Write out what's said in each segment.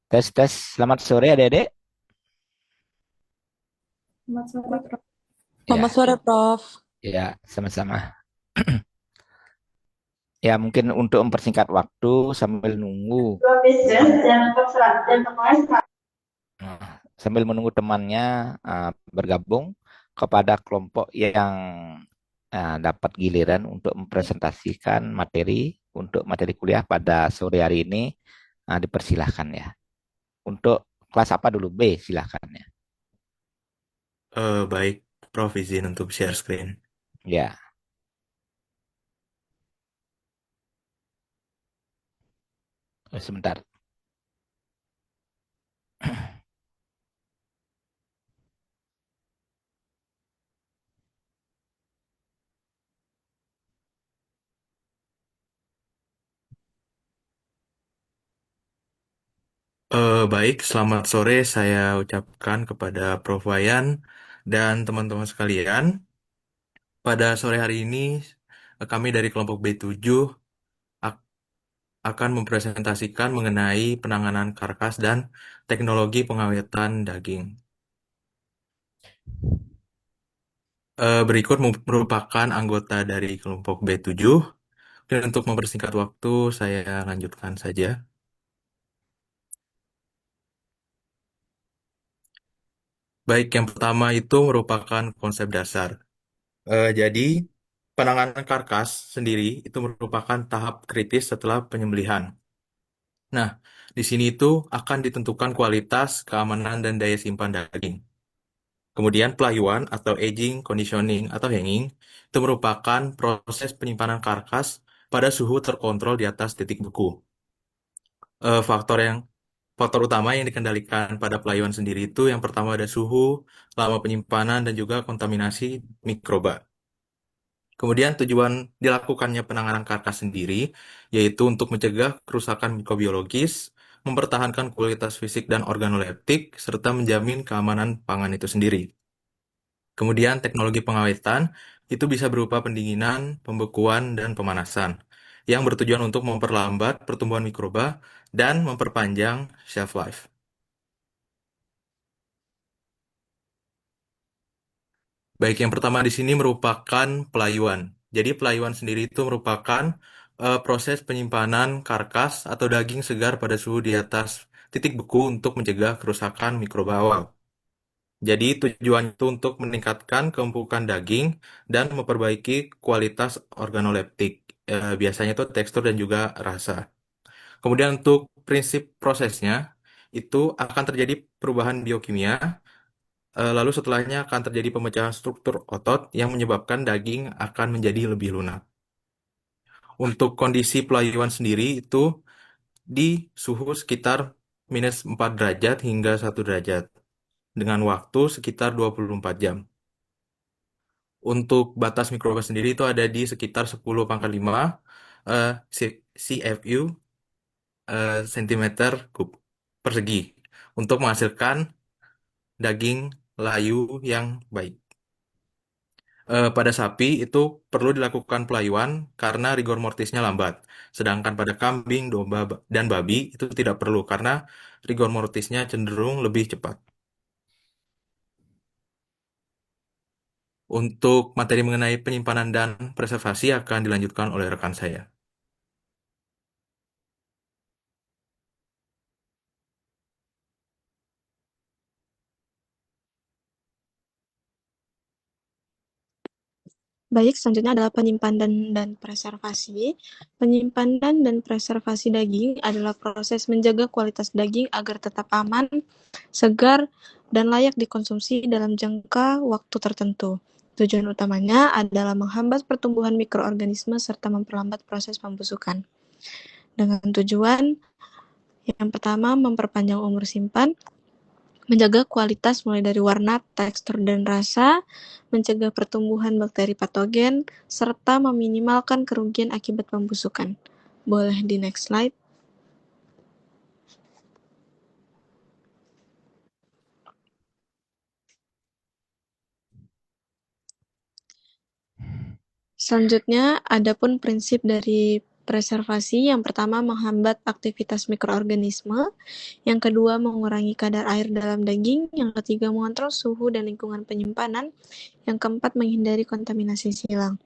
Tes tes, selamat sore adik-adik. Selamat sore, Prof. Selamat Ya, sore, Prof. ya, sama-sama. Ya, mungkin untuk mempersingkat waktu sambil nunggu sambil menunggu temannya bergabung kepada kelompok yang dapat giliran untuk mempresentasikan materi untuk materi kuliah pada sore hari ini, dipersilahkan ya. Untuk kelas apa dulu? B, silahkan ya. Baik, Prof. Izin untuk share screen. Ya, sebentar. Baik, selamat sore saya ucapkan kepada Prof. Wayan dan teman-teman sekalian. Pada sore hari ini, kami dari kelompok B7 ak- akan mempresentasikan mengenai penanganan karkas dan teknologi pengawetan daging. Berikut merupakan anggota dari kelompok B7. Dan untuk mempersingkat waktu, saya lanjutkan saja. Baik, yang pertama itu merupakan konsep dasar. Jadi, penanganan karkas sendiri itu merupakan tahap kritis setelah penyembelihan. Nah, di sini itu akan ditentukan kualitas, keamanan, dan daya simpan daging. Kemudian pelayuan atau aging, conditioning, atau hanging itu merupakan proses penyimpanan karkas pada suhu terkontrol di atas titik beku. Eh, faktor yang Faktor utama yang dikendalikan pada pelayuan sendiri itu yang pertama ada suhu, lama penyimpanan, dan juga kontaminasi mikroba. Kemudian tujuan dilakukannya penanganan karkas sendiri yaitu untuk mencegah kerusakan mikrobiologis, mempertahankan kualitas fisik dan organoleptik, serta menjamin keamanan pangan itu sendiri. Kemudian teknologi pengawetan itu bisa berupa pendinginan, pembekuan, dan pemanasan yang bertujuan untuk memperlambat pertumbuhan mikroba dan memperpanjang shelf life. Baik, yang pertama di sini merupakan pelayuan. Jadi pelayuan sendiri itu merupakan proses penyimpanan karkas atau daging segar pada suhu di atas titik beku untuk mencegah kerusakan mikroba awal. Jadi tujuan itu untuk meningkatkan keempukan daging dan memperbaiki kualitas organoleptik. Biasanya itu tekstur dan juga rasa. Kemudian untuk prinsip prosesnya itu akan terjadi perubahan biokimia. Lalu setelahnya akan terjadi pemecahan struktur otot yang menyebabkan daging akan menjadi lebih lunak. Untuk kondisi pelayuan sendiri itu di suhu sekitar -4 derajat hingga 1 derajat dengan waktu sekitar 24 jam. Untuk batas mikroba sendiri itu ada di sekitar 10 pangkat 5 eh, CFU sentimeter kub persegi untuk menghasilkan daging layu yang baik. Pada sapi itu perlu dilakukan pelayuan karena rigor mortisnya lambat. Sedangkan pada kambing, domba, dan babi itu tidak perlu karena rigor mortisnya cenderung lebih cepat. Untuk materi mengenai penyimpanan dan preservasi akan dilanjutkan oleh rekan saya. Baik, selanjutnya adalah penyimpanan dan preservasi. Penyimpanan dan preservasi daging adalah proses menjaga kualitas daging agar tetap aman, segar, dan layak dikonsumsi dalam jangka waktu tertentu. Tujuan utamanya adalah menghambat pertumbuhan mikroorganisme serta memperlambat proses pembusukan. Dengan tujuan yang pertama, memperpanjang umur simpan, menjaga kualitas mulai dari warna, tekstur, dan rasa, mencegah pertumbuhan bakteri patogen, serta meminimalkan kerugian akibat pembusukan. Boleh di next slide. Selanjutnya, adapun prinsip dari preservasi yang pertama menghambat aktivitas mikroorganisme, yang kedua mengurangi kadar air dalam daging, yang ketiga mengontrol suhu dan lingkungan penyimpanan, yang keempat menghindari kontaminasi silang.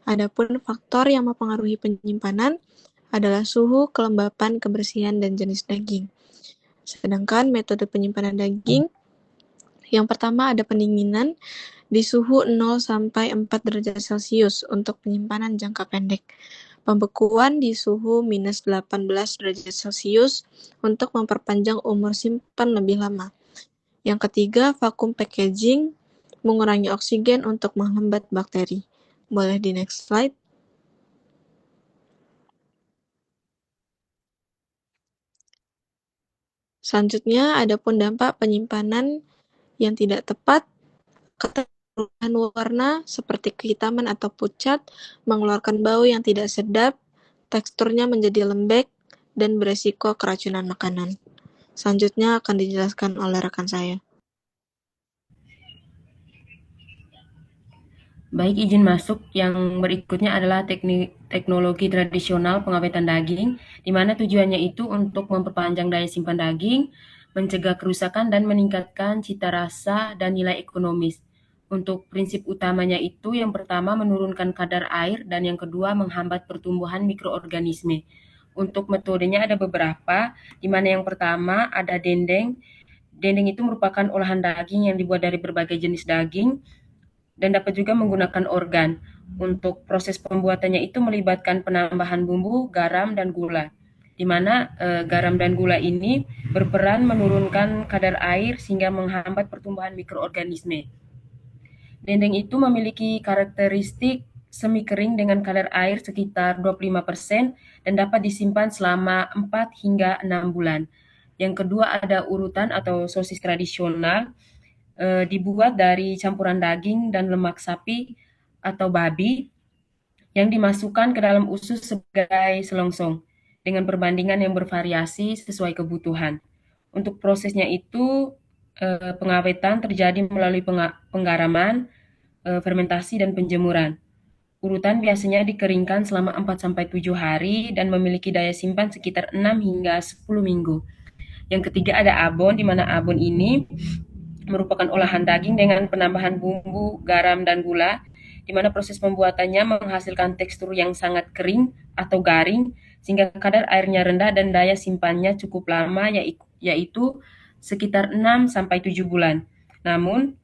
Adapun faktor yang mempengaruhi penyimpanan adalah suhu, kelembapan, kebersihan, dan jenis daging. Sedangkan metode penyimpanan daging yang pertama ada pendinginan di suhu 0 sampai 4 derajat Celcius untuk penyimpanan jangka pendek. Pembekuan di suhu minus 18 derajat Celcius untuk memperpanjang umur simpan lebih lama. Yang ketiga, vakum packaging mengurangi oksigen untuk menghambat bakteri. Boleh di next slide. Selanjutnya, adapun dampak penyimpanan yang tidak tepat, perubahan warna seperti kehitaman atau pucat, mengeluarkan bau yang tidak sedap, teksturnya menjadi lembek, dan beresiko keracunan makanan. Selanjutnya akan dijelaskan oleh rekan saya. Baik, izin masuk. Yang berikutnya adalah teknologi tradisional pengawetan daging, di mana tujuannya itu untuk memperpanjang daya simpan daging, mencegah kerusakan, dan meningkatkan cita rasa dan nilai ekonomis. Untuk prinsip utamanya itu, yang pertama menurunkan kadar air, dan yang kedua menghambat pertumbuhan mikroorganisme. Untuk metodenya ada beberapa, di mana yang pertama ada dendeng. Dendeng itu merupakan olahan daging yang dibuat dari berbagai jenis daging, dan dapat juga menggunakan organ. Untuk proses pembuatannya itu melibatkan penambahan bumbu, garam, dan gula, di mana garam dan gula ini berperan menurunkan kadar air sehingga menghambat pertumbuhan mikroorganisme. Dendeng itu memiliki karakteristik semi kering dengan kadar air sekitar 25% dan dapat disimpan selama 4 hingga 6 bulan. Yang kedua ada urutan atau sosis tradisional, dibuat dari campuran daging dan lemak sapi atau babi yang dimasukkan ke dalam usus sebagai selongsong dengan perbandingan yang bervariasi sesuai kebutuhan. Untuk prosesnya itu pengawetan terjadi melalui penggaraman, fermentasi, dan penjemuran. Urutan biasanya dikeringkan selama 4-7 hari dan memiliki daya simpan sekitar 6 hingga 10 minggu. Yang ketiga ada abon, di mana abon ini merupakan olahan daging dengan penambahan bumbu, garam, dan gula, di mana proses pembuatannya menghasilkan tekstur yang sangat kering atau garing, sehingga kadar airnya rendah dan daya simpannya cukup lama, yaitu sekitar 6-7 bulan. Namun,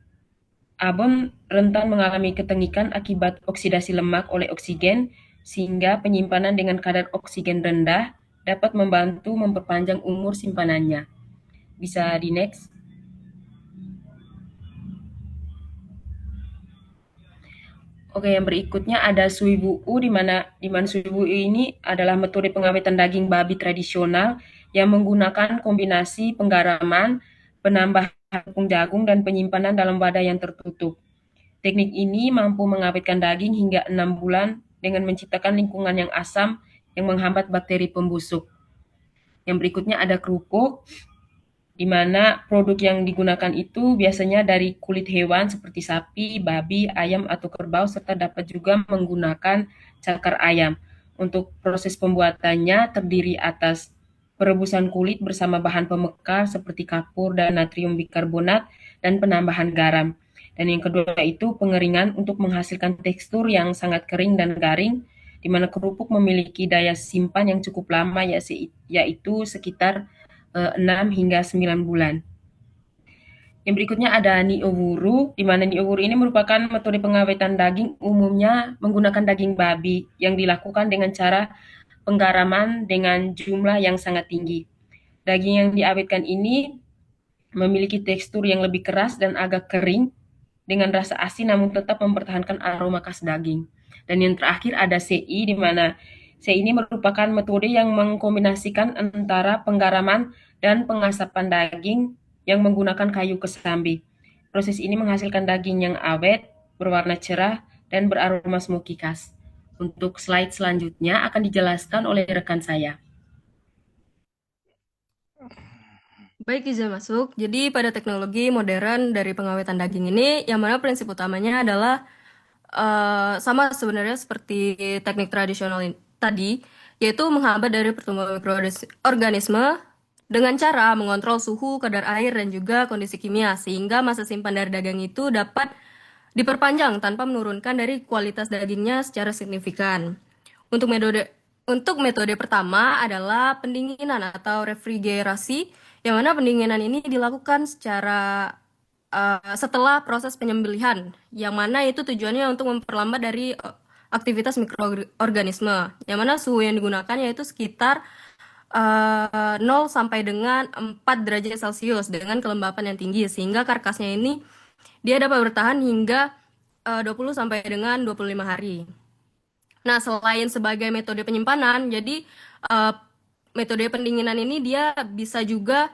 abon rentan mengalami ketengikan akibat oksidasi lemak oleh oksigen, sehingga penyimpanan dengan kadar oksigen rendah dapat membantu memperpanjang umur simpanannya. Bisa di next. Oke, yang berikutnya ada suibu'u, di mana suibu'u ini adalah metode pengawetan daging babi tradisional yang menggunakan kombinasi penggaraman, penambahan tepung jagung, dan penyimpanan dalam wadah yang tertutup. Teknik ini mampu mengawetkan daging hingga 6 bulan dengan menciptakan lingkungan yang asam yang menghambat bakteri pembusuk. Yang berikutnya ada kerupuk, di mana produk yang digunakan itu biasanya dari kulit hewan seperti sapi, babi, ayam, atau kerbau, serta dapat juga menggunakan cakar ayam. Untuk proses pembuatannya terdiri atas perebusan kulit bersama bahan pemekar seperti kapur dan natrium bikarbonat dan penambahan garam. Dan yang kedua itu pengeringan untuk menghasilkan tekstur yang sangat kering dan garing, di mana kerupuk memiliki daya simpan yang cukup lama, yaitu sekitar 6 hingga 9 bulan. Yang berikutnya ada niowuru, di mana niowuru ini merupakan metode pengawetan daging, umumnya menggunakan daging babi yang dilakukan dengan cara penggaraman dengan jumlah yang sangat tinggi. Daging yang diawetkan ini memiliki tekstur yang lebih keras dan agak kering dengan rasa asin namun tetap mempertahankan aroma khas daging. Dan yang terakhir ada CI, di mana CI ini merupakan metode yang mengkombinasikan antara penggaraman dan pengasapan daging yang menggunakan kayu kesambi. Proses ini menghasilkan daging yang awet, berwarna cerah, dan beraroma smoky khas. Untuk slide selanjutnya akan dijelaskan oleh rekan saya. Baik, izin masuk. Jadi pada teknologi modern dari pengawetan daging ini, yang mana prinsip utamanya adalah sama sebenarnya seperti teknik tradisional tadi, yaitu menghambat dari pertumbuhan mikroorganisme dengan cara mengontrol suhu, kadar air, dan juga kondisi kimia, sehingga masa simpan dari daging itu dapat diperpanjang tanpa menurunkan dari kualitas dagingnya secara signifikan. Untuk metode pertama adalah pendinginan atau refrigerasi, yang mana pendinginan ini dilakukan setelah proses penyembelihan, yang mana itu tujuannya untuk memperlambat dari aktivitas mikroorganisme, yang mana suhu yang digunakan yaitu sekitar 0 sampai dengan 4 derajat Celcius dengan kelembapan yang tinggi, sehingga karkasnya ini dia dapat bertahan hingga 20 sampai dengan 25 hari. Nah, selain sebagai metode penyimpanan, jadi metode pendinginan ini dia bisa juga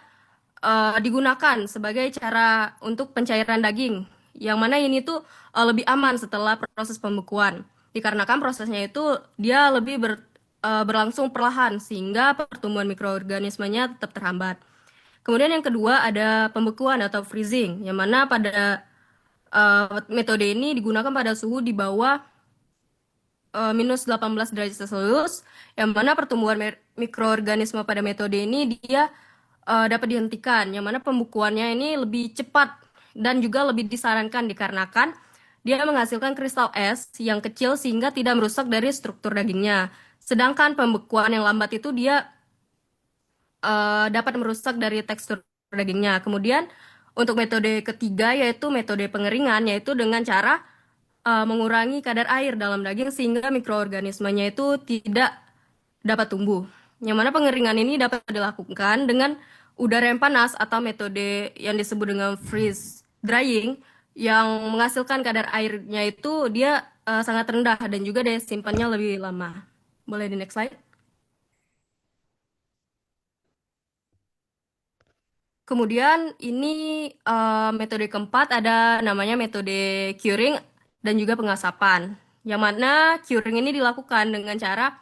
digunakan sebagai cara untuk pencairan daging, yang mana ini tuh lebih aman setelah proses pembekuan, dikarenakan prosesnya itu dia lebih berlangsung perlahan sehingga pertumbuhan mikroorganismenya tetap terhambat. Kemudian yang kedua ada pembekuan atau freezing, yang mana pada metode ini digunakan pada suhu di bawah minus 18 derajat Celcius, yang mana pertumbuhan mikroorganisme pada metode ini dia dapat dihentikan, yang mana pembekuannya ini lebih cepat dan juga lebih disarankan dikarenakan dia menghasilkan kristal es yang kecil sehingga tidak merusak dari struktur dagingnya. Sedangkan pembekuan yang lambat itu dia dapat merusak dari tekstur dagingnya. Kemudian untuk metode ketiga yaitu metode pengeringan, yaitu dengan cara mengurangi kadar air dalam daging sehingga mikroorganismenya itu tidak dapat tumbuh. Yang mana pengeringan ini dapat dilakukan dengan udara yang panas atau metode yang disebut dengan freeze drying, yang menghasilkan kadar airnya itu dia sangat rendah dan juga daya simpannya lebih lama. Boleh di next slide. Kemudian ini metode keempat ada namanya metode curing dan juga pengasapan. Yang mana curing ini dilakukan dengan cara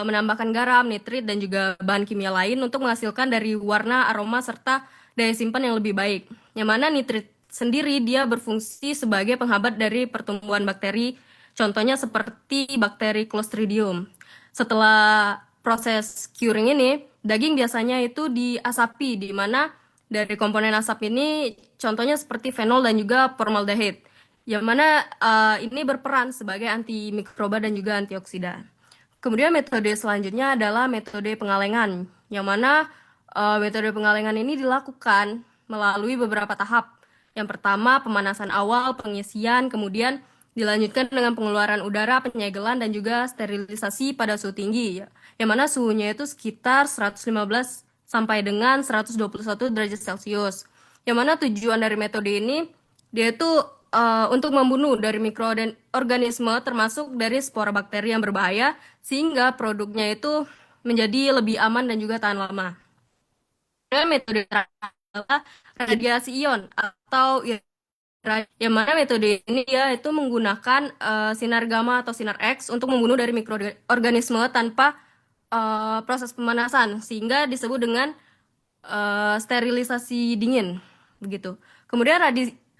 menambahkan garam, nitrit, dan juga bahan kimia lain untuk menghasilkan dari warna, aroma, serta daya simpan yang lebih baik. Yang mana nitrit sendiri dia berfungsi sebagai penghambat dari pertumbuhan bakteri, contohnya seperti bakteri Clostridium. Setelah proses curing ini, daging biasanya itu diasapi, di mana dari komponen asap ini contohnya seperti fenol dan juga formaldehyde, yang mana ini berperan sebagai antimikroba dan juga antioksida. Kemudian metode selanjutnya adalah metode pengalengan, yang mana metode pengalengan ini dilakukan melalui beberapa tahap. Yang pertama, pemanasan awal, pengisian, kemudian dilanjutkan dengan pengeluaran udara, penyegelan, dan juga sterilisasi pada suhu tinggi, yang mana suhunya itu sekitar 115 sampai dengan 121 derajat Celcius. Yang mana tujuan dari metode ini, dia itu untuk membunuh dari mikroorganisme termasuk dari spora bakteri yang berbahaya, sehingga produknya itu menjadi lebih aman dan juga tahan lama. Dan metode terakhir adalah radiasi ion atau yang mana metode ini ya itu menggunakan sinar gamma atau sinar X untuk membunuh dari mikroorganisme tanpa proses pemanasan, sehingga disebut dengan sterilisasi dingin begitu. Kemudian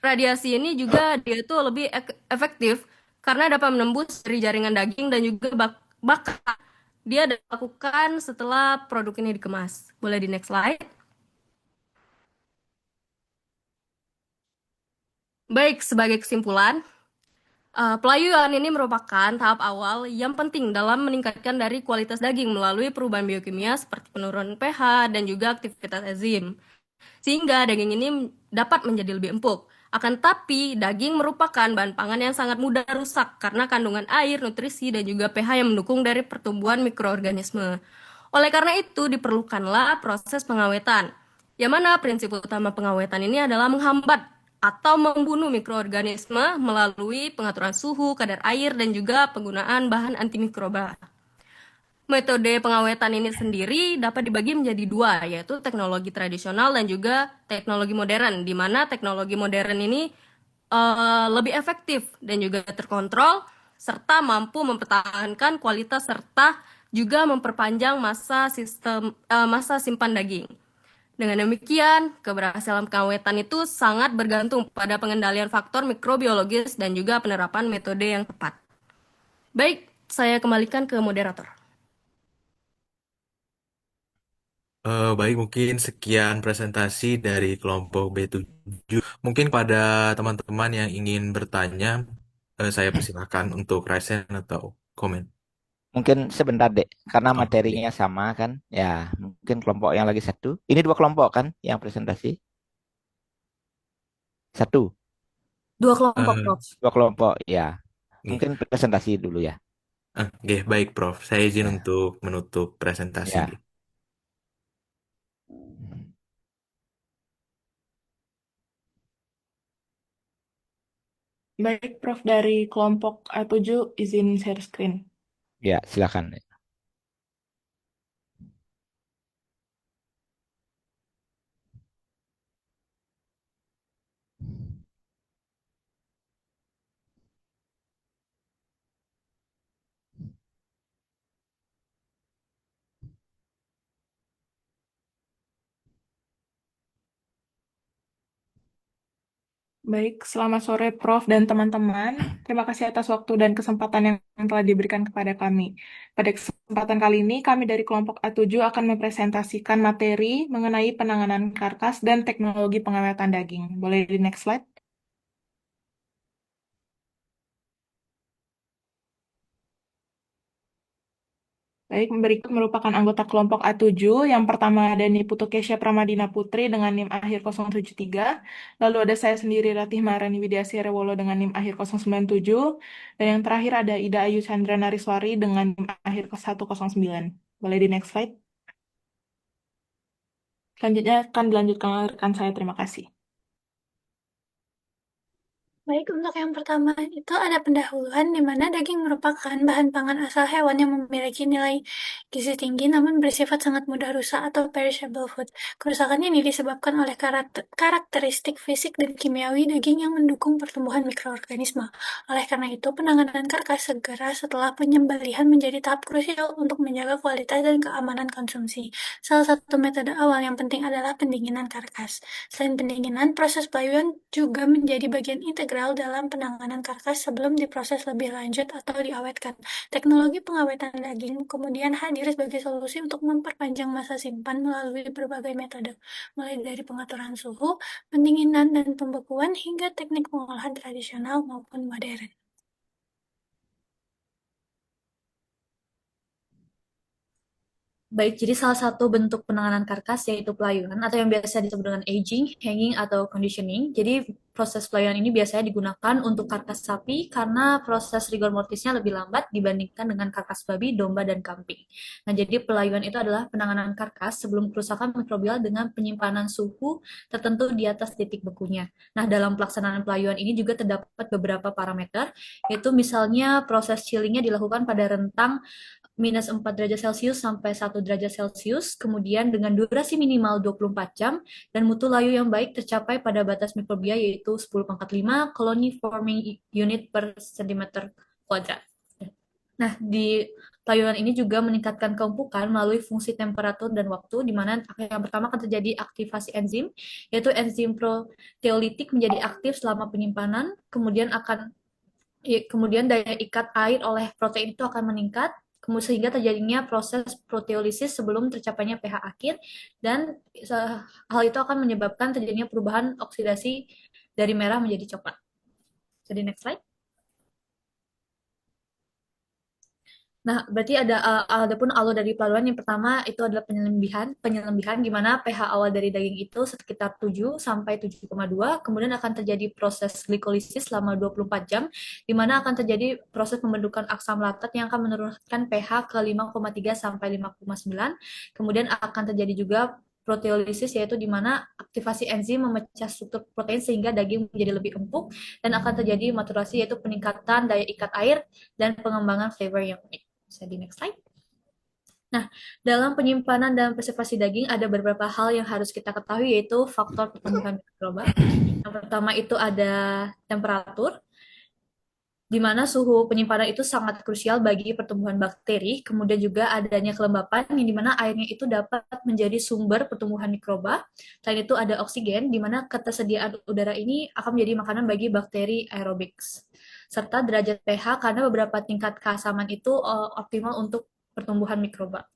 radiasi ini juga dia itu lebih efektif karena dapat menembus dari jaringan daging dan juga bahkan dia dilakukan setelah produk ini dikemas. Boleh di next slide. Baik, sebagai kesimpulan, pelayuan ini merupakan tahap awal yang penting dalam meningkatkan dari kualitas daging melalui perubahan biokimia seperti penurunan pH dan juga aktivitas enzim, sehingga daging ini dapat menjadi lebih empuk. Akan tetapi, daging merupakan bahan pangan yang sangat mudah rusak karena kandungan air, nutrisi, dan juga pH yang mendukung dari pertumbuhan mikroorganisme. Oleh karena itu, diperlukanlah proses pengawetan, yang mana prinsip utama pengawetan ini adalah menghambat atau membunuh mikroorganisme melalui pengaturan suhu, kadar air, dan juga penggunaan bahan antimikroba. Metode pengawetan ini sendiri dapat dibagi menjadi dua, yaitu teknologi tradisional dan juga teknologi modern, di mana teknologi modern ini lebih efektif dan juga terkontrol, serta mampu mempertahankan kualitas serta juga memperpanjang masa simpan daging. Dengan demikian, keberhasilan pengawetan itu sangat bergantung pada pengendalian faktor mikrobiologis dan juga penerapan metode yang tepat. Baik, saya kembalikan ke moderator. Baik, mungkin sekian presentasi dari kelompok B7. Mungkin pada teman-teman yang ingin bertanya, saya persilahkan untuk raise hand atau komen. Mungkin sebentar dek, karena Oke. materinya sama kan. Ya, mungkin kelompok yang lagi satu. Ini dua kelompok kan yang presentasi? Satu, Dua kelompok, Eh, Prof. dua kelompok. Ya, Oke. mungkin presentasi dulu ya. Oke, baik, Prof. Saya izin Ya, untuk menutup presentasi. ya. Baik, Prof. Dari kelompok A7 izin share screen. Ya, silakan. Baik, selamat sore Prof. dan teman-teman. Terima kasih atas waktu dan kesempatan yang telah diberikan kepada kami. Pada kesempatan kali ini, kami dari kelompok A7 akan mempresentasikan materi mengenai penanganan karkas dan teknologi pengawetan daging. Boleh di next slide? Baik, berikut merupakan anggota kelompok A7. Yang pertama ada Niputu Kesha Pramadina Putri dengan NIM akhir 073. Lalu ada saya sendiri Ratih Maharani Widiasih Rewolo dengan NIM akhir 097. Dan yang terakhir ada Ida Ayu Chandra Nariswari dengan NIM akhir 109. Boleh di next slide. Selanjutnya akan dilanjutkan oleh rekan saya. Terima kasih. Baik, untuk yang pertama itu ada pendahuluan di mana daging merupakan bahan pangan asal hewan yang memiliki nilai gizi tinggi namun bersifat sangat mudah rusak atau perishable food. Kerusakan ini disebabkan oleh karakteristik fisik dan kimiawi daging yang mendukung pertumbuhan mikroorganisme. Oleh karena itu, penanganan karkas segera setelah penyembelihan menjadi tahap krusial untuk menjaga kualitas dan keamanan konsumsi. Salah satu metode awal yang penting adalah pendinginan karkas. Selain pendinginan, proses pelayuan juga menjadi bagian integral dalam penanganan karkas sebelum diproses lebih lanjut atau diawetkan. Teknologi pengawetan daging kemudian hadir sebagai solusi untuk memperpanjang masa simpan melalui berbagai metode, mulai dari pengaturan suhu, pendinginan, dan pembekuan hingga teknik pengolahan tradisional maupun modern. Baik, jadi salah satu bentuk penanganan karkas yaitu pelayunan atau yang biasa disebut dengan aging, hanging, atau conditioning. Jadi proses pelayunan ini biasanya digunakan untuk karkas sapi karena proses rigor mortisnya lebih lambat dibandingkan dengan karkas babi, domba, dan kambing. Nah, jadi pelayunan itu adalah penanganan karkas sebelum kerusakan mikrobial dengan penyimpanan suhu tertentu di atas titik bekunya. Nah, dalam pelaksanaan pelayunan ini juga terdapat beberapa parameter, yaitu misalnya proses chillingnya dilakukan pada rentang minus 4 derajat Celcius sampai 1 derajat Celcius, kemudian dengan durasi minimal 24 jam, dan mutu layu yang baik tercapai pada batas mikrobia yaitu 10⁵ colony forming unit per centimeter kuadrat. Nah, di pelayunan ini juga meningkatkan keempukan melalui fungsi temperatur dan waktu, di mana yang pertama akan terjadi aktivasi enzim, yaitu enzim proteolitik menjadi aktif selama penyimpanan, kemudian daya ikat air oleh protein itu akan meningkat, sehingga terjadinya proses proteolisis sebelum tercapainya pH akhir, dan hal itu akan menyebabkan terjadinya perubahan oksidasi dari merah menjadi coklat. Jadi next slide. Nah, berarti adapun alur dari pelayuan yang pertama itu adalah penyelembihan di mana pH awal dari daging itu sekitar 7 sampai 7,2, kemudian akan terjadi proses glikolisis selama 24 jam, di mana akan terjadi proses pembentukan aksam laktat yang akan menurunkan pH ke 5,3 sampai 5,9. Kemudian akan terjadi juga proteolisis, yaitu di mana aktivasi enzim memecah struktur protein sehingga daging menjadi lebih empuk, dan akan terjadi maturasi yaitu peningkatan daya ikat air dan pengembangan flavor yang unik. Bisa di next slide. Nah, dalam penyimpanan dan preservasi daging ada beberapa hal yang harus kita ketahui, yaitu faktor pertumbuhan mikroba. Yang pertama itu ada temperatur, di mana suhu penyimpanan itu sangat krusial bagi pertumbuhan bakteri. Kemudian juga adanya kelembapan, yang dimana airnya itu dapat menjadi sumber pertumbuhan mikroba. Selain itu ada oksigen, di mana ketersediaan udara ini akan menjadi makanan bagi bakteri aerobics. Serta derajat pH, karena beberapa tingkat keasaman itu optimal untuk pertumbuhan mikroba.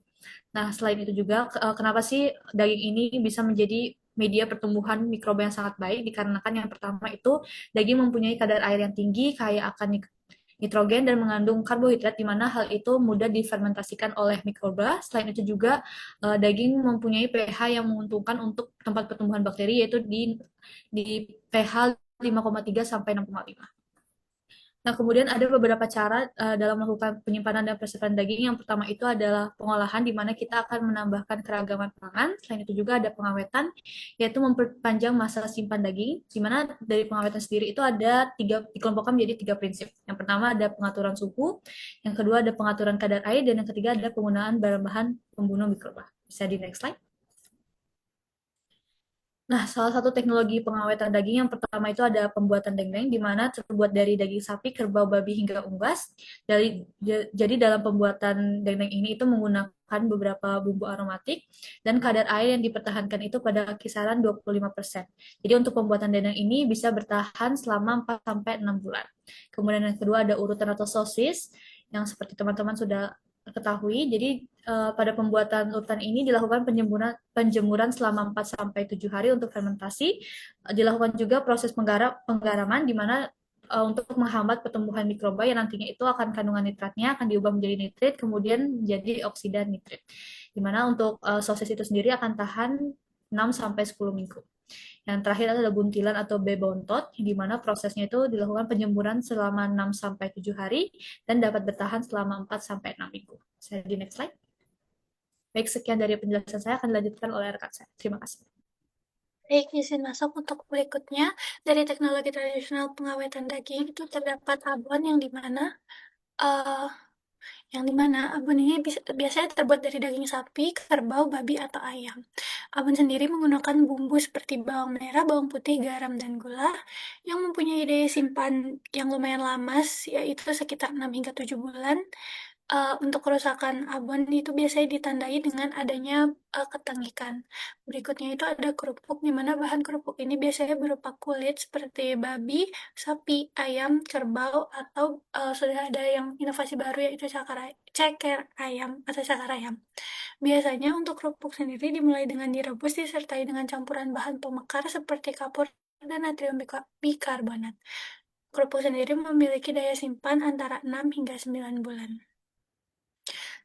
Nah, selain itu juga, kenapa sih daging ini bisa menjadi media pertumbuhan mikroba yang sangat baik? Dikarenakan yang pertama itu daging mempunyai kadar air yang tinggi, kaya akan nitrogen dan mengandung karbohidrat di mana hal itu mudah difermentasikan oleh mikroba. Selain itu juga daging mempunyai pH yang menguntungkan untuk tempat pertumbuhan bakteri yaitu di pH 5,3 sampai 6,5. Nah, kemudian ada beberapa cara dalam melakukan penyimpanan dan preservan daging. Yang pertama itu adalah pengolahan, di mana kita akan menambahkan keragaman pangan. Selain itu juga ada pengawetan, yaitu memperpanjang masa simpan daging, di mana dari pengawetan sendiri itu ada dikelompokkan menjadi 3 prinsip. Yang pertama ada pengaturan suhu, yang kedua ada pengaturan kadar air, dan yang ketiga ada penggunaan bahan-bahan pembunuh mikroba. Bisa di next slide. Nah, salah satu teknologi pengawetan daging yang pertama itu ada pembuatan dendeng, di mana terbuat dari daging sapi, kerbau, babi, hingga unggas. Jadi dalam pembuatan dendeng ini itu menggunakan beberapa bumbu aromatik, dan kadar air yang dipertahankan itu pada kisaran 25%. Jadi untuk pembuatan dendeng ini bisa bertahan selama 4-6 bulan. Kemudian yang kedua ada urutan atau sosis, yang seperti teman-teman sudah ketahui. Jadi pada pembuatan urutan ini dilakukan penjemuran selama 4-7 hari untuk fermentasi. Dilakukan juga proses penggaraman di mana untuk menghambat pertumbuhan mikroba yang nantinya itu akan kandungan nitratnya akan diubah menjadi nitrit, kemudian menjadi oksida nitrit. Di mana untuk sosis itu sendiri akan tahan 6-10 minggu. Yang terakhir adalah buntilan atau bebontot, di mana prosesnya itu dilakukan penjemuran selama 6-7 hari dan dapat bertahan selama 4-6 minggu. Saya di next slide. Baik, sekian dari penjelasan saya, akan dilanjutkan oleh rekan saya. Terima kasih. Baik, izin masuk untuk berikutnya. Dari teknologi tradisional pengawetan daging itu terdapat abon yang dimana abon ini biasanya terbuat dari daging sapi, kerbau, babi, atau ayam. Abon sendiri menggunakan bumbu seperti bawang merah, bawang putih, garam, dan gula yang mempunyai daya simpan yang lumayan lama, yaitu sekitar 6 hingga 7 bulan. Untuk kerusakan abon itu biasanya ditandai dengan adanya ketengikan. Berikutnya itu ada kerupuk, di mana bahan kerupuk ini biasanya berupa kulit seperti babi, sapi, ayam, kerbau, atau sudah ada yang inovasi baru yaitu ceker ayam atau cakar ayam. Biasanya untuk kerupuk sendiri dimulai dengan direbus disertai dengan campuran bahan pemekar seperti kapur dan natrium bikarbonat. Kerupuk sendiri memiliki daya simpan antara 6 hingga 9 bulan.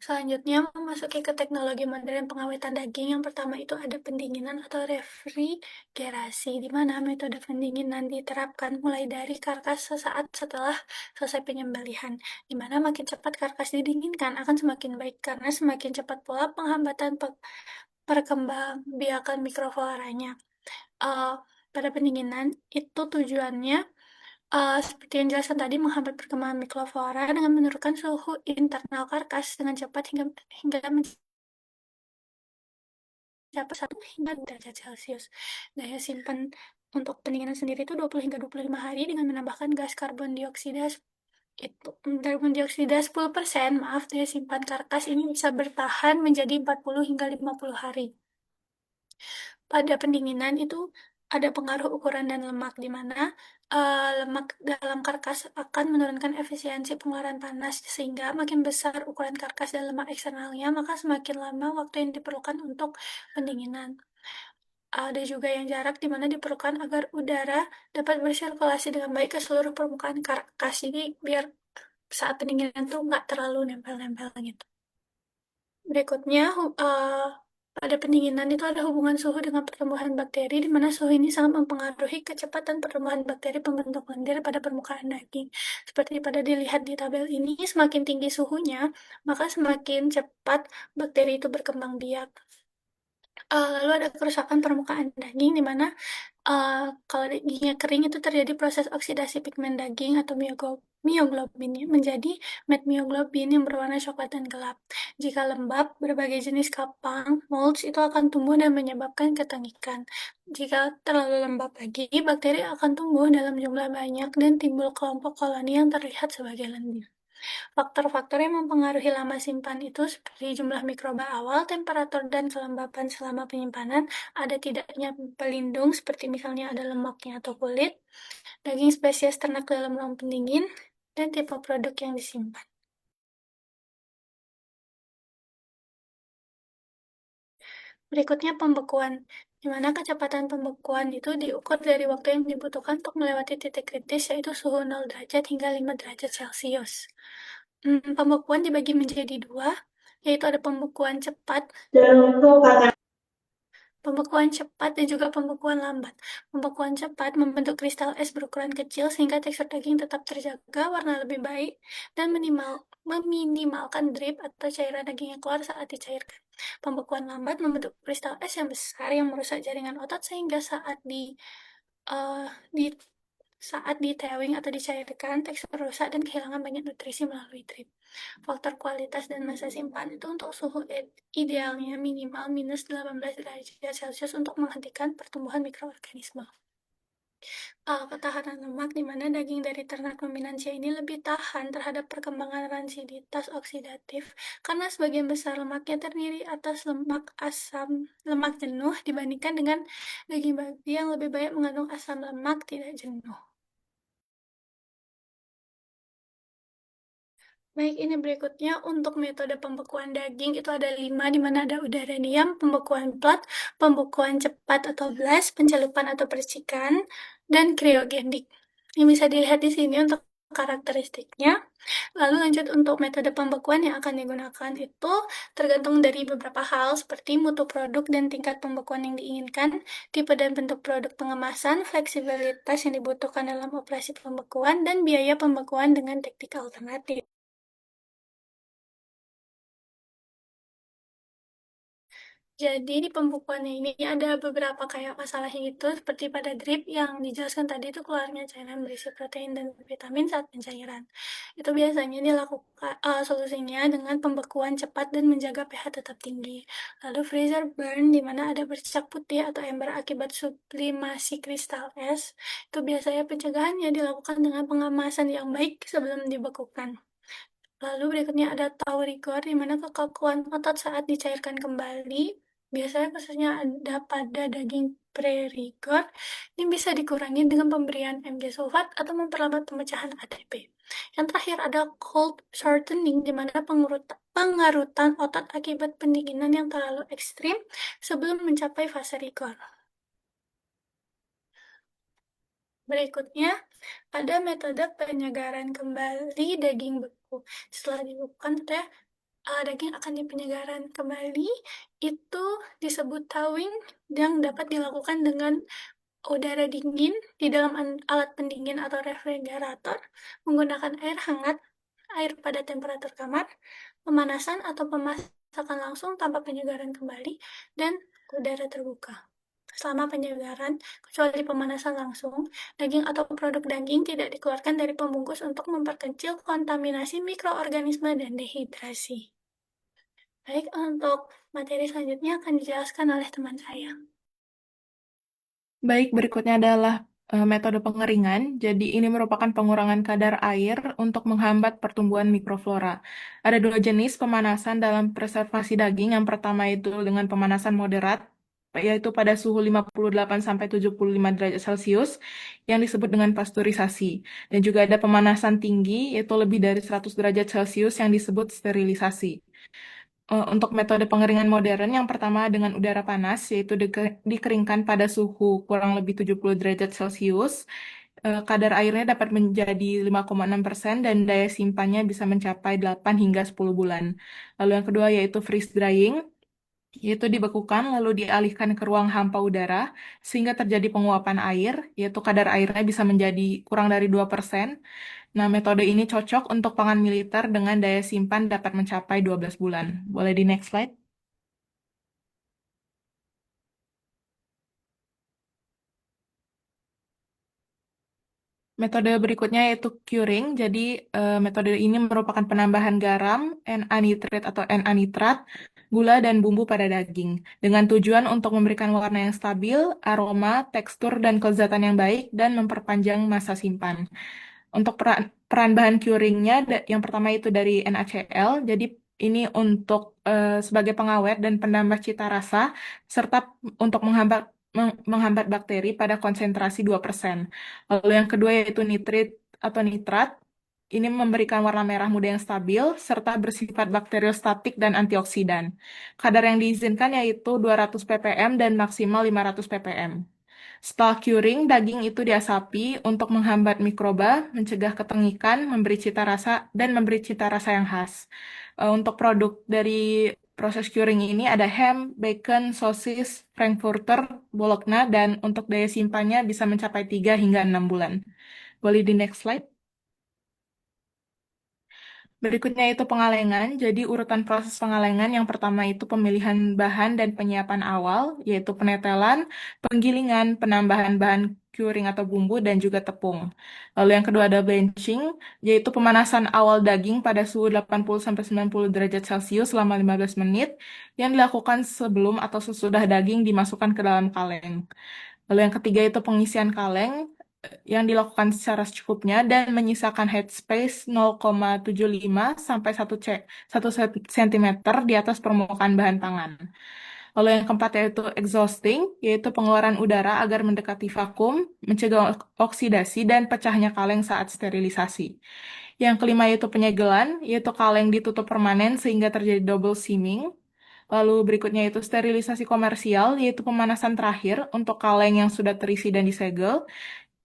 Selanjutnya, memasuki ke teknologi modern pengawetan daging. Yang pertama itu ada pendinginan atau refrigerasi, di mana metode pendinginan diterapkan mulai dari karkas sesaat setelah selesai penyembelihan, di mana makin cepat karkas didinginkan akan semakin baik, karena semakin cepat pula penghambatan perkembangbiakan mikrofloranya. Pada pendinginan, itu tujuannya seperti yang jelaskan tadi, menghambat perkembangan mikroflora dengan menurunkan suhu internal karkas dengan cepat hingga mencapai 1 hingga 2 derajat Celcius. Daya simpan untuk pendinginan sendiri itu 20 hingga 25 hari dengan menambahkan gas karbon dioksida 10%, maaf, daya simpan karkas ini bisa bertahan menjadi 40 hingga 50 hari. Pada pendinginan itu ada pengaruh ukuran dan lemak, di mana lemak dalam karkas akan menurunkan efisiensi pengeluaran panas, sehingga makin besar ukuran karkas dan lemak eksternalnya, maka semakin lama waktu yang diperlukan untuk pendinginan. Ada juga yang jarak di mana diperlukan agar udara dapat bersirkulasi dengan baik ke seluruh permukaan karkas, jadi biar saat pendinginan tuh nggak terlalu nempel-nempel gitu. Berikutnya, pada pendinginan itu ada hubungan suhu dengan pertumbuhan bakteri, di mana suhu ini sangat mempengaruhi kecepatan pertumbuhan bakteri pembentuk lendir pada permukaan daging. Seperti pada dilihat di tabel ini, semakin tinggi suhunya, maka semakin cepat bakteri itu berkembang biak. Lalu ada kerusakan permukaan daging, di mana kalau dagingnya kering itu terjadi proses oksidasi pigmen daging atau mioglobin menjadi metmioglobin yang berwarna coklat dan gelap. Jika lembab, berbagai jenis kapang, molds itu akan tumbuh dan menyebabkan ketengikan. Jika terlalu lembab lagi, bakteri akan tumbuh dalam jumlah banyak dan timbul kelompok koloni yang terlihat sebagai lendir. Faktor-faktor yang mempengaruhi lama simpan itu seperti jumlah mikroba awal, temperatur, dan kelembapan selama penyimpanan, ada tidaknya pelindung seperti misalnya ada lemaknya atau kulit, daging spesies ternak dalam ruang pendingin, dan tipe produk yang disimpan. Berikutnya pembekuan, di mana kecepatan pembekuan itu diukur dari waktu yang dibutuhkan untuk melewati titik kritis, yaitu suhu 0 derajat hingga 5 derajat Celcius. Pembekuan dibagi menjadi dua, yaitu ada pembekuan cepat dan juga pembekuan lambat. Pembekuan cepat membentuk kristal es berukuran kecil sehingga tekstur daging tetap terjaga, warna lebih baik, dan meminimalkan drip atau cairan daging yang keluar saat dicairkan. Pembekuan lambat membentuk kristal es yang besar yang merusak jaringan otot sehingga eh, di saat ditewing atau dicairkan, tekstur rusak dan kehilangan banyak nutrisi melalui drip. Faktor kualitas dan masa simpan itu untuk suhu idealnya minimal minus 18 derajat Celcius untuk menghentikan pertumbuhan mikroorganisme. Ketahanan lemak, di mana daging dari ternak dominansia ini lebih tahan terhadap perkembangan ransiditas oksidatif karena sebagian besar lemaknya terdiri atas lemak jenuh dibandingkan dengan daging babi yang lebih banyak mengandung asam lemak tidak jenuh. Baik, ini berikutnya untuk metode pembekuan daging itu ada 5, di mana ada udaranium, pembekuan plat, pembekuan cepat atau blast, pencelupan atau percikan, dan kriogenik. Ini bisa dilihat di sini untuk karakteristiknya. Lalu lanjut untuk metode pembekuan yang akan digunakan itu tergantung dari beberapa hal seperti mutu produk dan tingkat pembekuan yang diinginkan, tipe dan bentuk produk pengemasan, fleksibilitas yang dibutuhkan dalam operasi pembekuan, dan biaya pembekuan dengan teknik alternatif. Jadi di pembekuannya ini ada beberapa kayak masalahnya itu seperti pada drip yang dijelaskan tadi itu keluarnya cairan berisi protein dan vitamin saat pencairan. Itu biasanya dilakukan solusinya dengan pembekuan cepat dan menjaga pH tetap tinggi. Lalu freezer burn, di mana ada bercak putih atau ember akibat sublimasi kristal es. Itu biasanya pencegahannya dilakukan dengan pengemasan yang baik sebelum dibekukan. Lalu berikutnya ada tau rigor, di mana kekakuan otot saat dicairkan kembali. Biasanya khususnya ada pada daging pre-rigor. Ini bisa dikurangi dengan pemberian Mg sulfat atau memperlambat pemecahan ATP. Yang terakhir ada cold shortening, di mana pengarutan otot akibat pendinginan yang terlalu ekstrim sebelum mencapai fase rigor. Berikutnya, ada metode penyegaran kembali daging beku. Setelah dibekukan, daging akan dipenyegaran kembali. Itu disebut thawing yang dapat dilakukan dengan udara dingin di dalam alat pendingin atau refrigerator, menggunakan air hangat, air pada temperatur kamar, pemanasan atau pemasakan langsung tanpa penyegaran kembali, dan udara terbuka. Selama penyegaran, kecuali pemanasan langsung, daging atau produk daging tidak dikeluarkan dari pembungkus untuk memperkecil kontaminasi mikroorganisme dan dehidrasi. Baik, untuk materi selanjutnya akan dijelaskan oleh teman saya. Baik, berikutnya adalah metode pengeringan. Jadi ini merupakan pengurangan kadar air untuk menghambat pertumbuhan mikroflora. Ada dua jenis pemanasan dalam preservasi daging. Yang pertama itu dengan pemanasan moderat, yaitu pada suhu 58-75 derajat Celcius, yang disebut dengan pasteurisasi. Dan juga ada pemanasan tinggi, yaitu lebih dari 100 derajat Celcius, yang disebut sterilisasi. Untuk metode pengeringan modern, yang pertama dengan udara panas, yaitu dikeringkan pada suhu kurang lebih 70 derajat Celcius. Kadar airnya dapat menjadi 5,6% dan daya simpannya bisa mencapai 8 hingga 10 bulan. Lalu yang kedua yaitu freeze drying, yaitu dibekukan lalu dialihkan ke ruang hampa udara sehingga terjadi penguapan air, yaitu kadar airnya bisa menjadi kurang dari 2%. Nah, metode ini cocok untuk pangan militer dengan daya simpan dapat mencapai 12 bulan. Boleh di next slide? Metode berikutnya yaitu curing. Jadi, metode ini merupakan penambahan garam, Na-nitrit atau Na-nitrat, gula, dan bumbu pada daging. Dengan tujuan untuk memberikan warna yang stabil, aroma, tekstur, dan kelezatan yang baik, dan memperpanjang masa simpan. Untuk peran bahan curingnya, yang pertama itu dari NaCl. Jadi, ini untuk sebagai pengawet dan penambah cita rasa, serta untuk menghambat bakteri pada konsentrasi 2%. Lalu yang kedua yaitu nitrit atau nitrat. Ini memberikan warna merah muda yang stabil, serta bersifat bakteriostatik dan antioksidan. Kadar yang diizinkan yaitu 200 ppm dan maksimal 500 ppm. Setelah curing, daging itu diasapi untuk menghambat mikroba, mencegah ketengikan, memberi cita rasa yang khas. Untuk produk dari proses curing ini ada ham, bacon, sosis, frankfurter, bologna, dan untuk daya simpannya bisa mencapai 3 hingga 6 bulan. Boleh di next slide? Berikutnya itu pengalengan. Jadi urutan proses pengalengan yang pertama itu pemilihan bahan dan penyiapan awal, yaitu penetelan, penggilingan, penambahan bahan curing atau bumbu, dan juga tepung. Lalu yang kedua ada blanching, yaitu pemanasan awal daging pada suhu 80-90 derajat Celcius selama 15 menit, yang dilakukan sebelum atau sesudah daging dimasukkan ke dalam kaleng. Lalu yang ketiga itu pengisian kaleng, yang dilakukan secara secukupnya dan menyisakan headspace 0,75 sampai 1 cm di atas permukaan bahan pangan. Lalu yang keempat yaitu exhausting, yaitu pengeluaran udara agar mendekati vakum, mencegah oksidasi dan pecahnya kaleng saat sterilisasi. Yang kelima yaitu penyegelan, yaitu kaleng ditutup permanen sehingga terjadi double seaming. Lalu berikutnya itu sterilisasi komersial, yaitu pemanasan terakhir untuk kaleng yang sudah terisi dan disegel.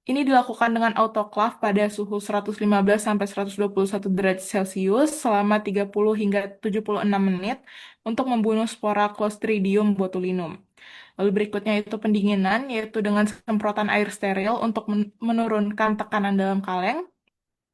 Ini dilakukan dengan autoclave pada suhu 115 sampai 121 derajat Celcius selama 30 hingga 76 menit untuk membunuh spora Clostridium botulinum. Lalu berikutnya itu pendinginan, yaitu dengan semprotan air steril untuk menurunkan tekanan dalam kaleng.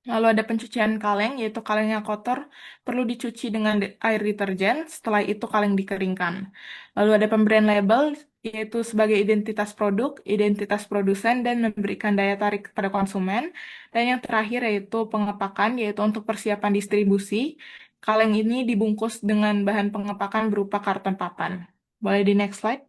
Lalu ada pencucian kaleng, yaitu kaleng yang kotor perlu dicuci dengan air deterjen, setelah itu kaleng dikeringkan. Lalu ada pemberian label, yaitu sebagai identitas produk, identitas produsen, dan memberikan daya tarik kepada konsumen. Dan yang terakhir yaitu pengepakan, yaitu untuk persiapan distribusi. Kaleng ini dibungkus dengan bahan pengepakan berupa karton papan. Boleh di next slide?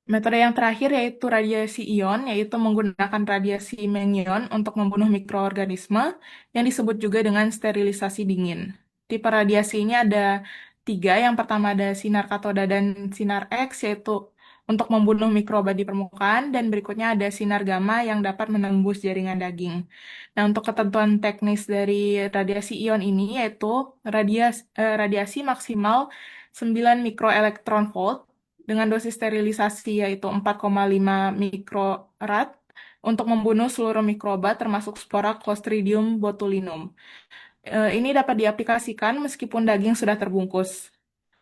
Metode yang terakhir yaitu radiasi ion, yaitu menggunakan radiasi mengion untuk membunuh mikroorganisme yang disebut juga dengan sterilisasi dingin. Tipe radiasi ini ada 3. Yang pertama ada sinar katoda dan sinar X, yaitu untuk membunuh mikroba di permukaan, dan berikutnya ada sinar gamma yang dapat menembus jaringan daging. Nah, untuk ketentuan teknis dari radiasi ion ini yaitu radiasi maksimal 9 mikroelektron volt dengan dosis sterilisasi yaitu 4,5 mikrorad untuk membunuh seluruh mikroba termasuk spora Clostridium botulinum. Ini dapat diaplikasikan meskipun daging sudah terbungkus.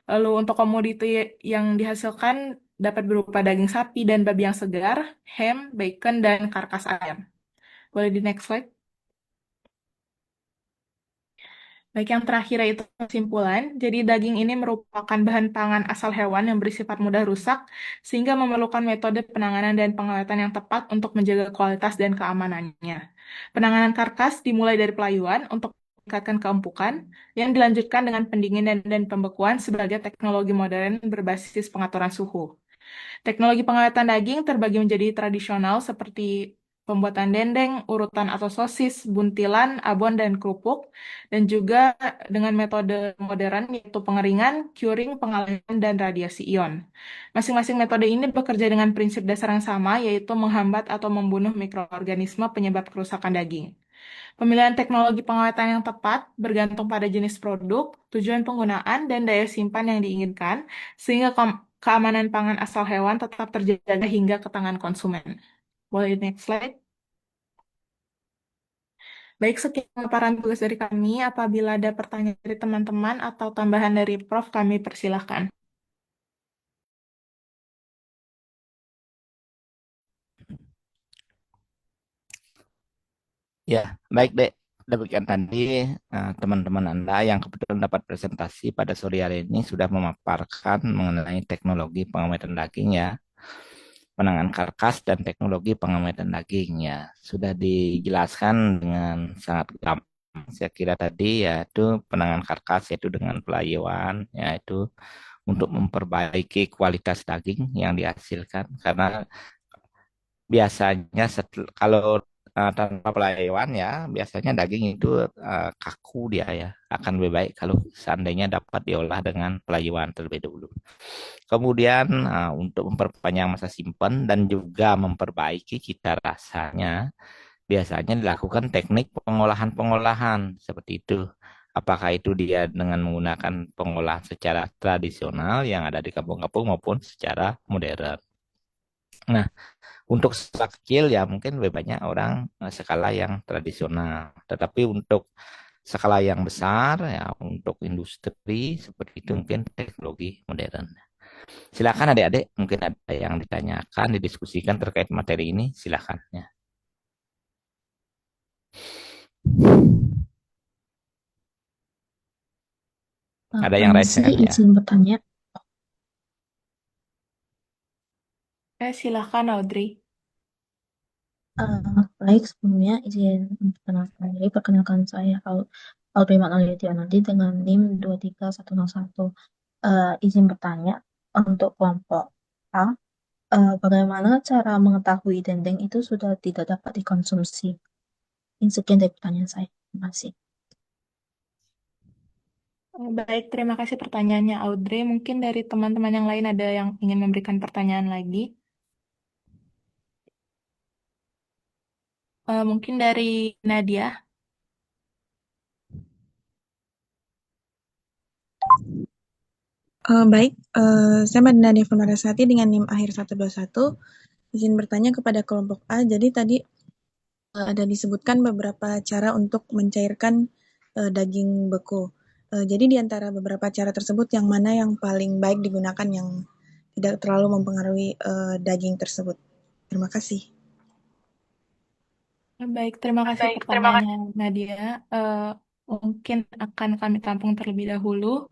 Lalu untuk komoditi yang dihasilkan dapat berupa daging sapi dan babi yang segar, ham, bacon, dan karkas ayam. Boleh di next slide? Baik, yang terakhir yaitu kesimpulan. Jadi daging ini merupakan bahan pangan asal hewan yang bersifat mudah rusak, sehingga memerlukan metode penanganan dan pengawetan yang tepat untuk menjaga kualitas dan keamanannya. Penanganan karkas dimulai dari pelayuan untuk meningkatkan keempukan, yang dilanjutkan dengan pendinginan dan pembekuan sebagai teknologi modern berbasis pengaturan suhu. Teknologi pengawetan daging terbagi menjadi tradisional seperti pembuatan dendeng, urutan atau sosis, buntilan, abon, dan kerupuk, dan juga dengan metode modern yaitu pengeringan, curing, pengalengan, dan radiasi ion. Masing-masing metode ini bekerja dengan prinsip dasar yang sama, yaitu menghambat atau membunuh mikroorganisme penyebab kerusakan daging. Pemilihan teknologi pengawetan yang tepat bergantung pada jenis produk, tujuan penggunaan, dan daya simpan yang diinginkan, sehingga keamanan pangan asal hewan tetap terjaga hingga ke tangan konsumen. Boleh next slide? Baik, sekian paparan tugas dari kami. Apabila ada pertanyaan dari teman-teman atau tambahan dari Prof, kami persilahkan. Ya, baik Dek. Demikian tadi teman-teman Anda yang kebetulan dapat presentasi pada sore hari ini sudah memaparkan mengenai teknologi pengawetan daging ya, penanganan karkas dan teknologi pengawetan daging ya. Sudah dijelaskan dengan sangat gampang. Saya kira tadi yaitu penanganan karkas yaitu dengan pelayuan yaitu untuk memperbaiki kualitas daging yang dihasilkan karena biasanya kalau tanpa pelayuan ya, biasanya daging itu kaku dia ya. Akan lebih baik kalau seandainya dapat diolah dengan pelayuan terlebih dahulu. Kemudian untuk memperpanjang masa simpan dan juga memperbaiki cita rasanya, biasanya dilakukan teknik pengolahan-pengolahan seperti itu. Apakah itu dia dengan menggunakan pengolahan secara tradisional yang ada di kampung-kampung maupun secara modern. Nah, untuk skala kecil ya mungkin lebih banyak orang skala yang tradisional. Tetapi untuk skala yang besar ya untuk industri seperti itu mungkin teknologi modern. Silakan adik-adik, mungkin ada yang ditanyakan, didiskusikan terkait materi ini, silakan ya. Ada yang raise Permisi, hand ya. izin bertanya. Silakan Audrey. Baik, sebelumnya izin memperkenalkan diri. Perkenalkan saya Audrey Magnoliati Anandi dengan NIM 23101. Izin bertanya untuk kelompok A, bagaimana cara mengetahui dendeng itu sudah tidak dapat dikonsumsi? Ini sekian dari pertanyaan saya. Terima kasih. Baik, terima kasih pertanyaannya Audrey. Mungkin dari teman-teman yang lain ada yang ingin memberikan pertanyaan lagi. Mungkin dari Nadia. Baik, saya Madina Deva Marasati dengan NIM akhir 121. Izin bertanya kepada kelompok A. Jadi tadi ada disebutkan beberapa cara untuk mencairkan daging beku. Jadi di antara beberapa cara tersebut yang mana yang paling baik digunakan yang tidak terlalu mempengaruhi daging tersebut? Terima kasih. Baik, terima kasih pertanyaannya Nadia. Mungkin akan kami tampung terlebih dahulu.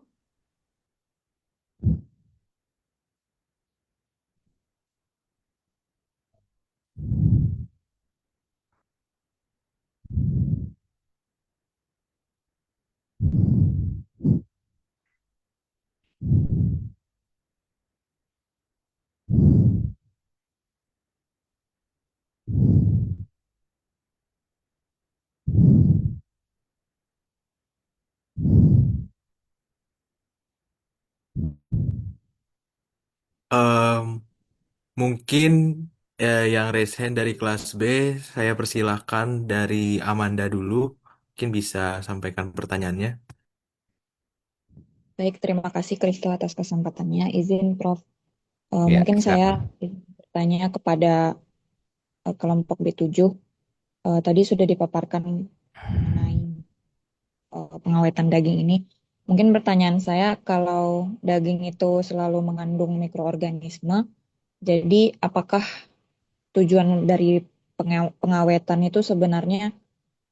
Em, Mungkin yang raise hand dari kelas B, saya persilahkan dari Amanda dulu. Mungkin bisa sampaikan pertanyaannya. Baik, terima kasih Kristo atas kesempatannya. Izin Prof, Ya, mungkin saya silakan. bertanya kepada kelompok B7. Tadi sudah dipaparkan mengenai pengawetan daging ini. Mungkin pertanyaan saya, kalau daging itu selalu mengandung mikroorganisme, jadi apakah tujuan dari pengawetan itu sebenarnya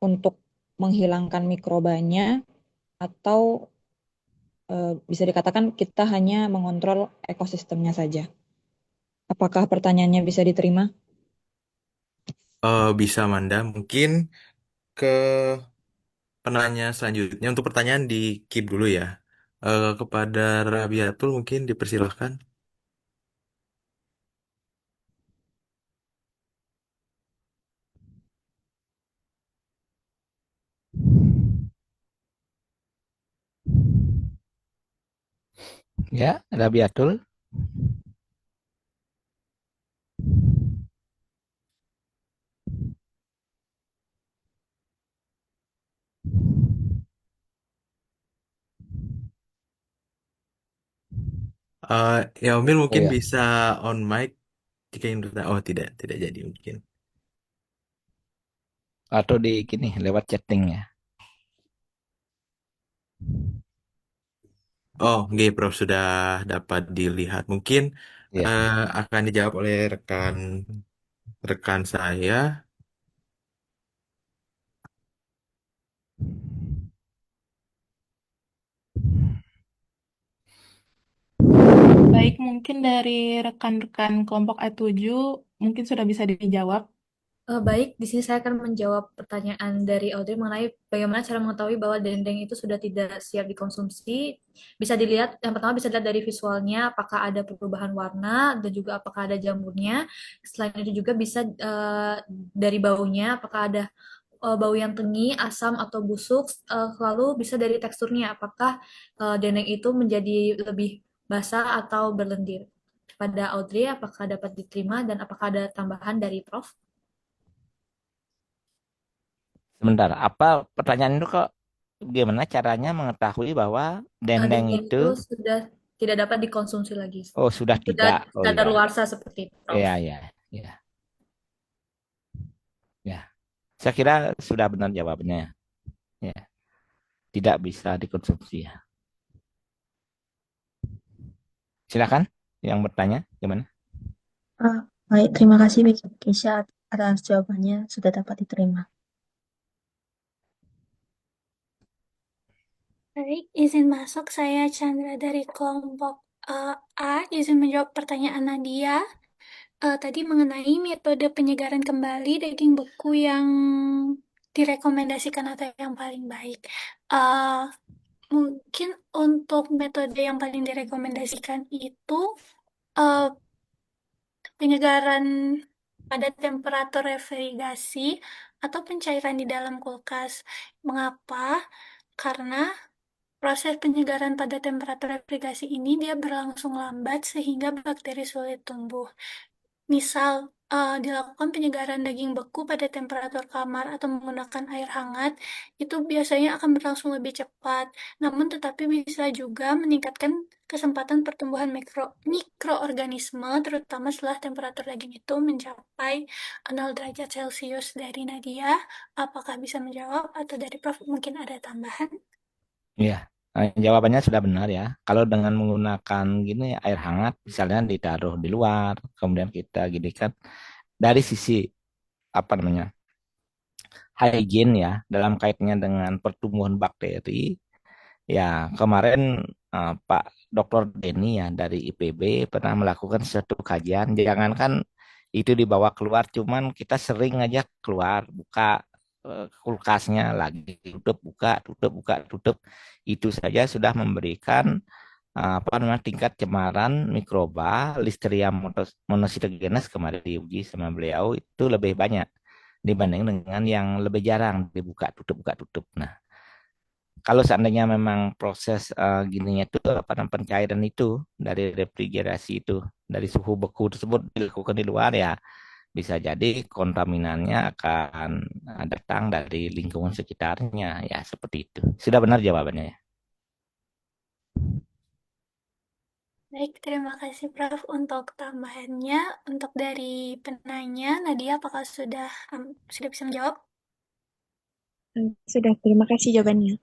untuk menghilangkan mikrobanya atau bisa dikatakan kita hanya mengontrol ekosistemnya saja? Apakah pertanyaannya bisa diterima? Bisa, Amanda. Mungkin ke penanya selanjutnya. Untuk pertanyaan di keep dulu ya. Kepada Rabiatul mungkin dipersilahkan. Ya, Rabiatul. Ya, Omil Oh mungkin ya, bisa on mic jika ingin bertanya. Oh, tidak jadi mungkin. atau di gini lewat chatting ya. Oh, nggih, Prof, sudah dapat dilihat. Mungkin Ya. akan dijawab oleh rekan rekan saya. Baik, mungkin dari rekan-rekan kelompok A7 mungkin sudah bisa dijawab. Baik, di sini saya akan menjawab pertanyaan dari Audrey mengenai bagaimana cara mengetahui bahwa dendeng itu sudah tidak siap dikonsumsi. Bisa dilihat, yang pertama bisa dilihat dari visualnya, apakah ada perubahan warna dan juga apakah ada jamurnya. Selain itu juga bisa dari baunya, apakah ada bau yang tengi, asam atau busuk. Lalu bisa dari teksturnya, apakah dendeng itu menjadi lebih basah atau berlendir. Pada Audrey, apakah dapat diterima dan apakah ada tambahan dari Prof? Sebentar, apa pertanyaan itu kok gimana caranya mengetahui bahwa dendeng Dendeng itu itu sudah tidak dapat dikonsumsi lagi. oh sudah Sudah tidak. Oh iya. kadaluarsa seperti itu, Prof. Iya, iya, iya. Ya. Saya kira sudah benar jawabannya. Ya, tidak bisa dikonsumsi ya. Silakan yang bertanya gimana? Baik, terima kasih Keisha atas jawabannya sudah dapat diterima. Baik, izin masuk. Saya Chandra dari kelompok A. Izin menjawab pertanyaan Nadia. Tadi mengenai metode penyegaran kembali daging beku yang direkomendasikan atau yang paling baik. Eh, Mungkin untuk metode yang paling direkomendasikan itu eh, penyegaran pada temperatur refrigerasi atau pencairan di dalam kulkas. Mengapa? Karena proses penyegaran pada temperatur refrigerasi ini dia berlangsung lambat sehingga bakteri sulit tumbuh. Misal, dilakukan penyegaran daging beku pada temperatur kamar atau menggunakan air hangat, itu biasanya akan berlangsung lebih cepat. Namun tetapi bisa juga meningkatkan kesempatan pertumbuhan mikroorganisme, terutama setelah temperatur daging itu mencapai 0 derajat Celcius. Dari Nadia, apakah bisa menjawab atau dari Prof mungkin ada tambahan? Iya, jawabannya sudah benar ya. Kalau dengan menggunakan gini air hangat, misalnya ditaruh di luar, kemudian kita gini kan dari sisi apa namanya hygiene ya, dalam kaitannya dengan pertumbuhan bakteri, ya kemarin Pak Dr. Denny ya dari IPB pernah melakukan suatu kajian. Jangankan itu dibawa keluar, cuman kita sering aja keluar buka kulkasnya lagi tutup, buka, tutup. Itu saja sudah memberikan apa namanya tingkat cemaran mikroba Listeria monocytogenes kemarin diuji sama beliau itu lebih banyak dibanding dengan yang lebih jarang buka tutup. Nah, kalau seandainya memang proses gininya itu apa namanya pencairan itu dari refrigerasi itu dari suhu beku tersebut dilakukan di luar ya bisa jadi kontaminannya akan datang dari lingkungan sekitarnya ya seperti itu. Sudah benar jawabannya ya. Baik, terima kasih Prof untuk tambahannya. Untuk dari penanya, Nadia apakah sudah bisa menjawab? Sudah, terima kasih jawabannya.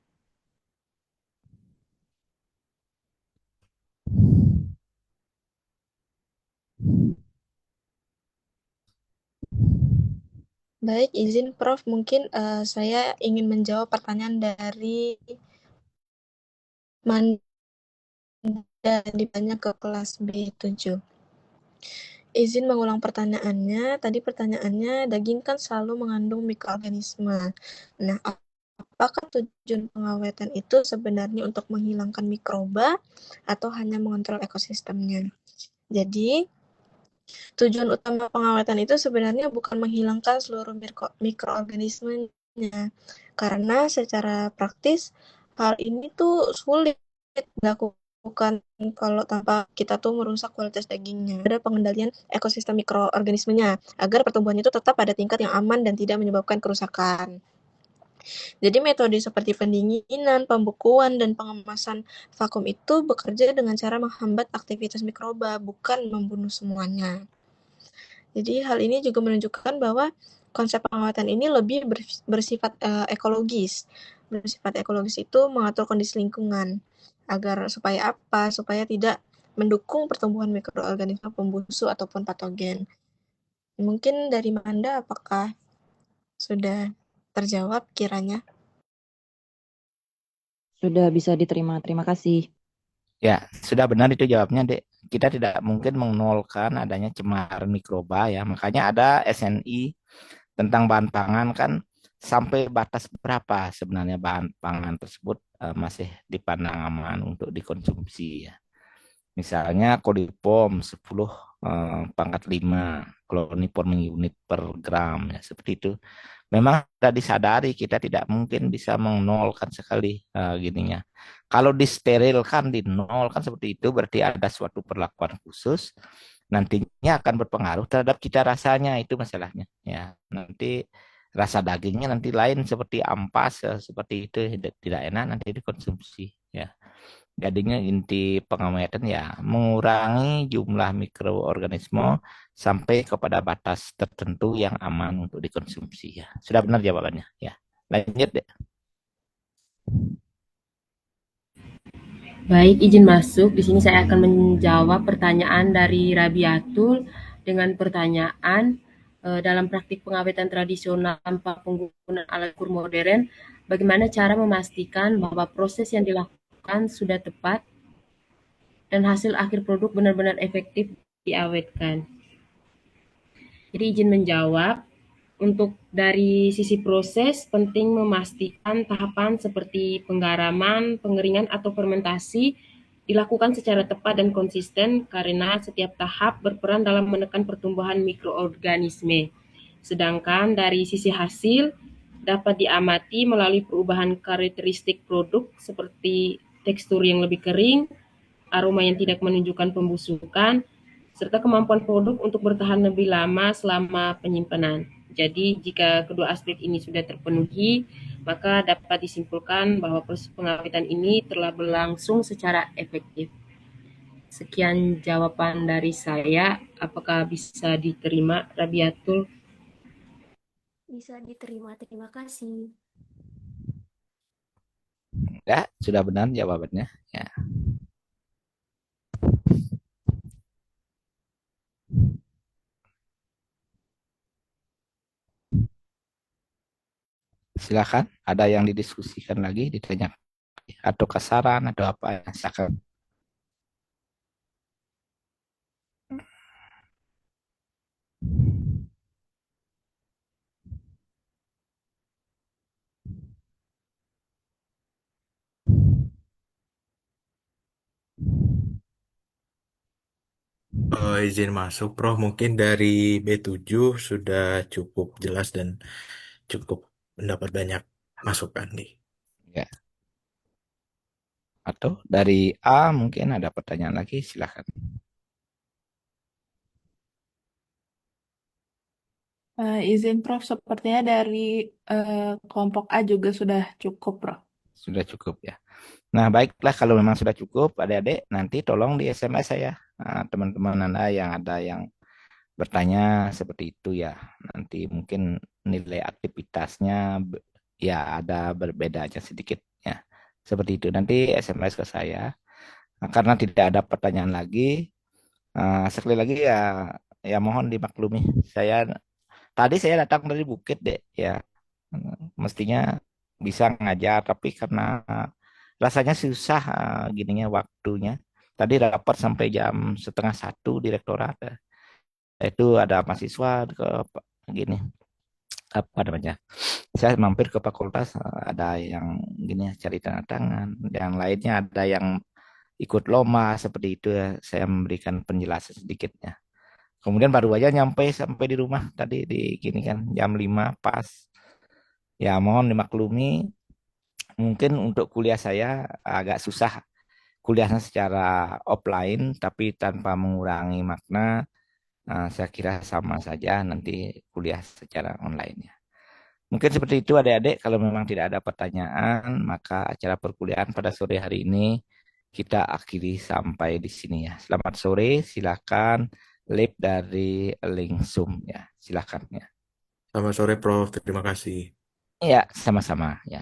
Baik, izin Prof, mungkin saya ingin menjawab pertanyaan dari Manda ditanya ke kelas B7. Izin mengulang pertanyaannya. Tadi pertanyaannya, daging kan selalu mengandung mikroorganisme. Nah, apakah tujuan pengawetan itu sebenarnya untuk menghilangkan mikroba atau hanya mengontrol ekosistemnya? Jadi, tujuan utama pengawetan itu sebenarnya bukan menghilangkan seluruh mikroorganismenya. Karena secara praktis, hal ini tuh sulit dilakukan kalau tanpa kita tuh merusak kualitas dagingnya. Ada pengendalian ekosistem mikroorganismenya agar pertumbuhannya itu tetap pada tingkat yang aman dan tidak menyebabkan kerusakan. Jadi metode seperti pendinginan, pembekuan, dan pengemasan vakum itu bekerja dengan cara menghambat aktivitas mikroba, bukan membunuh semuanya. Jadi hal ini juga menunjukkan bahwa konsep pengawatan ini lebih bersifat ekologis. Bersifat ekologis itu mengatur kondisi lingkungan agar supaya apa? Supaya tidak mendukung pertumbuhan mikroorganisme pembusuk ataupun patogen. Mungkin dari Manda apakah sudah terjawab kiranya? Sudah bisa diterima. Terima kasih. Ya, sudah benar itu jawabnya, Dek. Kita tidak mungkin menolkan adanya cemaran mikroba ya. Makanya ada SNI tentang bahan pangan kan sampai batas berapa sebenarnya bahan pangan tersebut masih dipandang aman untuk dikonsumsi ya. Misalnya Coliform 10 pangkat 5 kloniform unit per gram ya seperti itu. Memang sudah disadari kita tidak mungkin bisa menolkan sekali gininya. Kalau disterilkan di nol kan seperti itu berarti ada suatu perlakuan khusus nantinya akan berpengaruh terhadap cita rasanya itu masalahnya ya. Nanti rasa dagingnya nanti lain seperti ampas seperti itu tidak enak nanti dikonsumsi ya. Jadinya inti pengamatan ya mengurangi jumlah mikroorganisme sampai kepada batas tertentu yang aman untuk dikonsumsi ya. Sudah benar jawabannya ya. Lanjut deh. Baik, izin masuk. Di sini saya akan menjawab pertanyaan dari Rabiatul dengan pertanyaan dalam praktik pengawetan tradisional tanpa penggunaan alat ukur modern, bagaimana cara memastikan bahwa proses yang dilakukan sudah tepat dan hasil akhir produk benar-benar efektif diawetkan. Jadi izin menjawab. Untuk dari sisi proses, penting memastikan tahapan seperti penggaraman, pengeringan, atau fermentasi dilakukan secara tepat dan konsisten karena setiap tahap berperan dalam menekan pertumbuhan mikroorganisme. Sedangkan dari sisi hasil, dapat diamati melalui perubahan karakteristik produk seperti tekstur yang lebih kering, aroma yang tidak menunjukkan pembusukan, serta kemampuan produk untuk bertahan lebih lama selama penyimpanan. Jadi, jika kedua aspek ini sudah terpenuhi, maka dapat disimpulkan bahwa proses pengawetan ini telah berlangsung secara efektif. Sekian jawaban dari saya. Apakah bisa diterima, Rabiatul? Bisa diterima, terima kasih. Ya, sudah benar jawabannya ya. Silakan, ada yang didiskusikan lagi, ditanya atau kesaran atau apa, silakan. Izin masuk, Prof. Mungkin dari B7 sudah cukup jelas dan cukup mendapat banyak masukan nih. Ya. Atau dari A mungkin ada pertanyaan lagi, silakan. Izin Prof, sepertinya dari kelompok A juga sudah cukup, Prof. Sudah cukup ya. Nah, baiklah kalau memang sudah cukup, adik-adik, nanti tolong di SMS saya. Nah, teman-teman Anda yang ada yang bertanya seperti itu ya. Nanti mungkin nilai aktivitasnya ya ada berbeda aja sedikit ya. Seperti itu. Nanti SMS ke saya. Nah, karena tidak ada pertanyaan lagi, sekali lagi ya mohon dimaklumi. Tadi saya datang dari Bukit deh ya. Mestinya bisa ngajar tapi karena rasanya susah gininya waktunya. Tadi rapat sampai jam setengah 1 direktorat. Itu ada mahasiswa ke gini apa namanya? Saya mampir ke fakultas ada yang gini cari tanda tangan, yang lainnya ada yang ikut lomba seperti itu ya. Saya memberikan penjelasan sedikitnya. Kemudian baru aja nyampe sampai di rumah tadi di gini kan jam 5 pas. Ya mohon dimaklumi mungkin untuk kuliah saya agak susah kuliahnya secara offline tapi tanpa mengurangi makna. Saya kira sama saja nanti kuliah secara online ya. Mungkin seperti itu adik-adik kalau memang tidak ada pertanyaan maka acara perkuliahan pada sore hari ini kita akhiri sampai di sini ya. Selamat sore, silakan live dari link Zoom ya. Silakan ya. Selamat sore, Prof. Terima kasih. Ya, sama-sama ya.